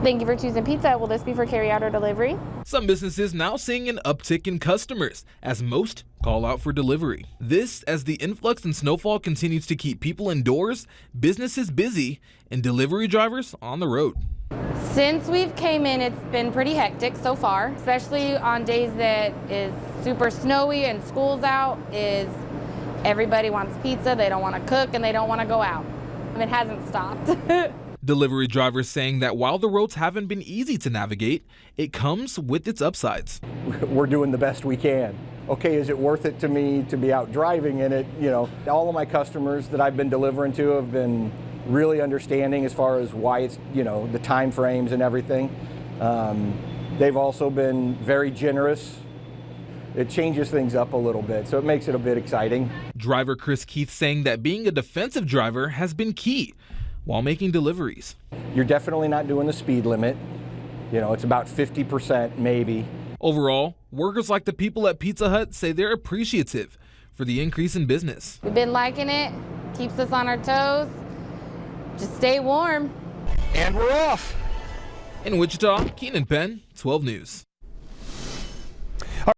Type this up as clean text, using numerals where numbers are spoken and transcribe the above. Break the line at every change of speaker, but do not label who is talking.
Thank you for choosing pizza. Will this be for carry-out or delivery?
Some businesses now seeing an uptick in customers as most call out for delivery. This as the influx in snowfall continues to keep people indoors, businesses busy, and delivery drivers on the road.
Since we've came in, it's been pretty hectic so far, especially on days that is super snowy and school's out. Everybody wants pizza, they don't want to cook, and they don't want to go out. It hasn't stopped.
Delivery drivers saying that while the roads haven't been easy to navigate, it comes with its upsides.
We're doing the best we can. Okay, is it worth it to me to be out driving in it? You know, all of my customers that I've been delivering to have been really understanding as far as why it's, you know, the time frames and everything. They've also been very generous. It changes things up a little bit, so it makes it a bit exciting.
Driver Chris Keith saying that being a defensive driver has been key while making deliveries.
You're definitely not doing the speed limit. You know, it's about 50% maybe.
Overall, workers like the people at Pizza Hut say they're appreciative for the increase in business.
We've been liking it, keeps us on our toes. Just stay warm.
And we're off.
In Wichita, Keenan Penn, 12 News.